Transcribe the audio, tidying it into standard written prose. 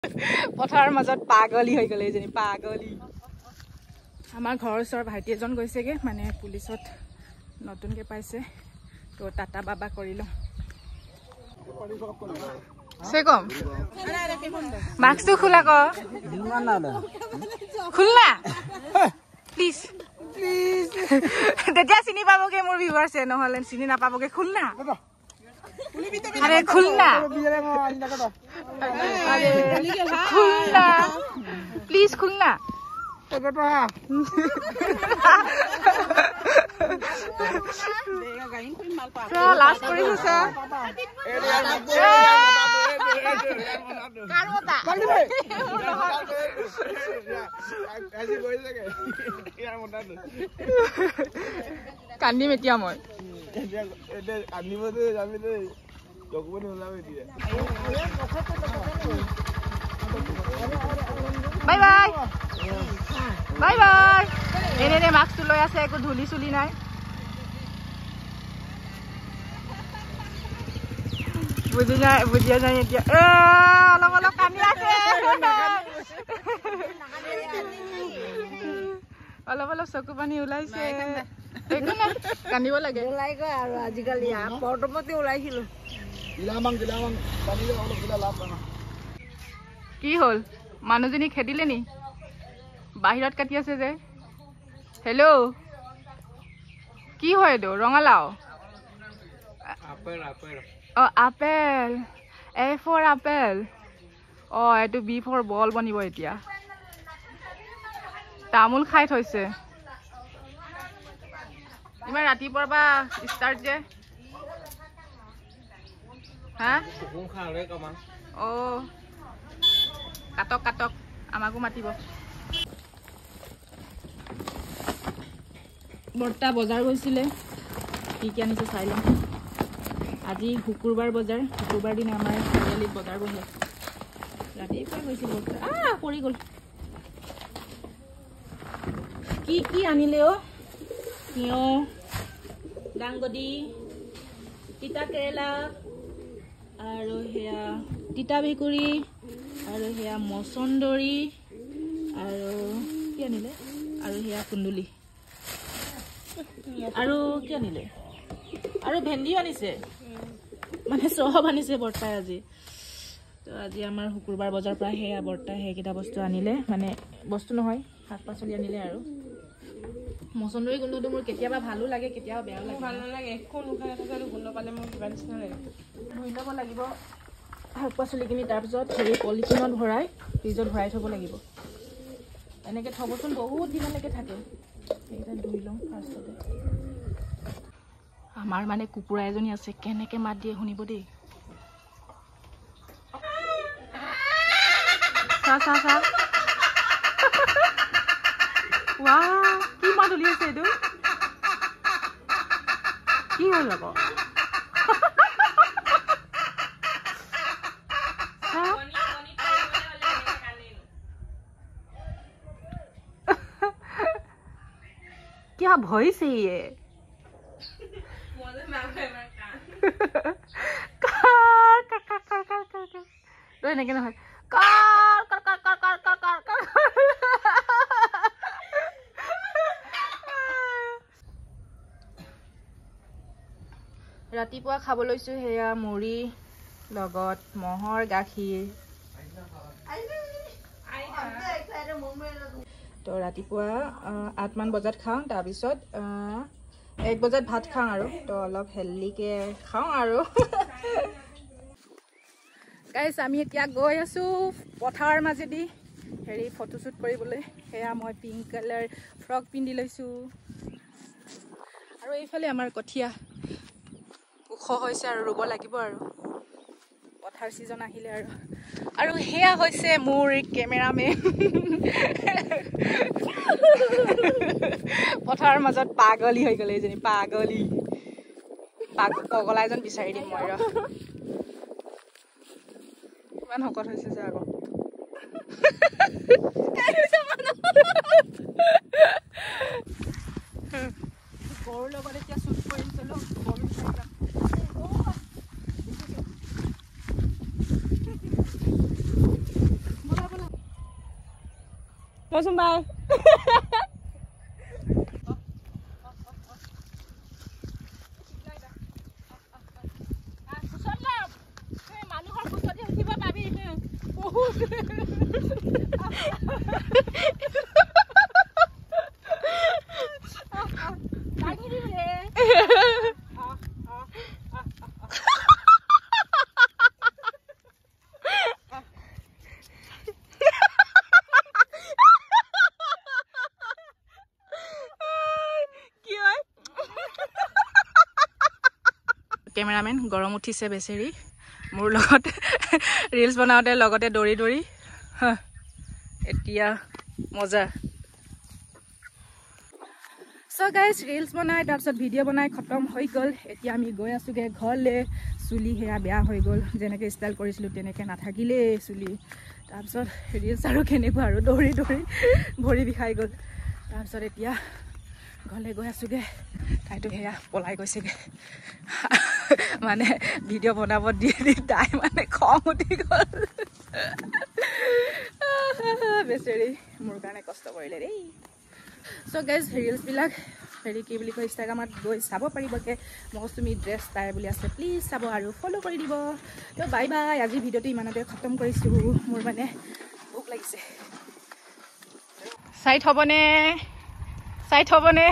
পথাৰৰ মাজত পাগলী হৈ গ'লে এজনী পাগলী আমাৰ ঘৰৰ ওচৰৰ ভাইটি এজন গৈছেগে মানে পুলিচত নতুনকে পাইছে তো টাটা বাবা কৰি লওঁ সে কম মাস্কটো খোলা ক খোলা প্লিজ তেতিয়া চিনি পাবগে মোৰ ভিউৱাৰ্ছে নহলে চিনি নাপাবগে খুলনা আৰে খুলনা খুলনা প্লিজ খুলনা লাষ্ট কৰিছো স্যাৰ কান্দিম এতিয়া মই বাই বাই বাই বাই এনে মাস্কটো লৈ আছে একো ধুলি চুলি নাই বুজিয়া যায় এতিয়া অলপ অলপ কান্দি আছে অলপ অলপ চকু পানী ওলাইছে একো নাই কান্দিব লাগে ওলাই গৈ আৰু আজিকালি পৰ্টমতে ওলাইছিলো কি হ'ল মানুহজনী খেদিলে নি বাহিৰত কাটি আছে যে হেল্ল' কি হয় এইটো ৰঙালাও অ আপেল এ ফৰ আপেল অ এইটো বি ফৰ বল বনিব এতিয়া তামোল খাই থৈছে ইমান ৰাতিপুৱাৰ পৰা ষ্টাৰ্ট যে হা অ কাটক কাটক আমাকো মাতিব বৰ্তা বজাৰ গৈছিলে কি কি আনিছে চাই লওঁ আজি শুকুৰবাৰ বজাৰ শুকুৰবাৰ দিনা আমাৰ চাৰিআলিত বজাৰ বহে ৰাতিপুৱা গৈছিল বৰ্তা পৰি গ'ল কি কি আনিলে অ তিয়ঁহ দাংগদী তিতা কেৰেলা আৰু সেয়া তিতা ভেকুৰী আৰু সেয়া মচন্দৰী আৰু কি আনিলে আৰু সেয়া কুন্দুলি আৰু কি আনিলে আৰু ভেন্দিও আনিছে মানে চব আনিছে বৰ্তাই আজি তো আজি আমাৰ শুকুৰবাৰ বজাৰ পৰা সেয়া বৰ্তাই সেইকেইটা বস্তু আনিলে মানে বস্তু নহয় শাক পাচলি আনিলে আৰু মচন্দৰী গোন্ধটো মোৰ কেতিয়াবা ভালো লাগে কেতিয়াবা বেয়াও লাগে ভাল নালাগে একো নোখাই থাকে আৰু গোন্ধ পালে মোৰ কিবা নিচিনা লাগে ধুই ল'ব লাগিব শাক পাচলিখিনি তাৰপিছত হেৰি পলিথিনত ভৰাই ফ্ৰিজত ভৰাই থ'ব লাগিব এনেকৈ থ'বচোন বহুত দিনলৈকে থাকে সেইকেইটা ধুই লওঁ ফাৰ্ষ্টতে আমাৰ মানে কুকুৰা এজনী আছে কেনেকৈ মাত দিয়ে শুনিব দেই চা চা চা ৱাও কি মাত উলিয়াইছে এইটো কি হ'ল আকৌ क्या भय से ये এনেকে নহয় ৰাতিপুৱা খাব লৈছো সেয়া মুড়ি লগত মহৰ গাখীৰ তো ৰাতিপুৱা 8 মান বজাত খাওঁ তাৰপিছত 1 বজাত ভাত খাওঁ আৰু তো অলপ হেল্ডিকে খাওঁ আৰু গাইছ আমি এতিয়া গৈ আছো পথাৰৰ মাজেদি হেৰি ফটোশ্বুট কৰিবলৈ সেয়া মই পিংক কালাৰ ফ্ৰক পিন্ধি লৈছো আৰু এইফালে আমাৰ কঠীয়া ওখ হৈছে আৰু ৰুব লাগিব আৰু পথাৰ সিজন আহিলে আৰু হেয়া হৈছে মোৰ কেমেৰামেন পথাৰৰ মাজত পাগলী হৈ গ'লে এজনী পাগলী পগলা এজন বিচাৰি দিম মই ইমান শকত হৈছে যে আকৌ গৰুৰ লগত এতিয়া শ্বুট কৰিছিলোঁ গৰু মৌচুম বাই মানুহৰ খুচৰি উঠিব পাবি বহুত কেমেৰামেন গৰম উঠিছে বেচেৰি মোৰ লগত ৰিলছ বনাওঁতে লগতে দৌৰি দৌৰি এতিয়া মজা সো গাইজ ৰিলছ বনাই তাৰপিছত ভিডিঅ' বনাই খতম হৈ গ'ল এতিয়া আমি গৈ আছোঁগৈ ঘৰলৈ চুলি সেয়া বেয়া হৈ গ'ল যেনেকৈ ষ্টাইল কৰিছিলোঁ তেনেকৈ নাথাকিলেই চুলি তাৰপিছত ৰিলছ আৰু কেনেকুৱা আৰু দৌৰি দৌৰি ভৰি বিষাই গ'ল তাৰপিছত এতিয়া ঘৰলৈ গৈ আছোঁগৈ তাইতো সেয়া পলাই গৈছেগৈ মানে ভিডিঅ' বনাব দি দি তাই মানে খং উঠি গ'ল বেচেৰি মোৰ কাৰণে কষ্ট কৰিলে দেই চ' গাইজ ৰিলছবিলাক হেৰি কি বুলি কয় ইনষ্টাগ্ৰামত গৈ চাব পাৰিবগৈ মৌচুমী ড্ৰেছ তাই বুলি আছে প্লিজ চাব আৰু ফ'ল' কৰি দিব তো বাই বাই আজি ভিডিঅ'টো ইমানতে খতম কৰিছোঁ মোৰ মানে ভোক লাগিছে চাইট হ'বনে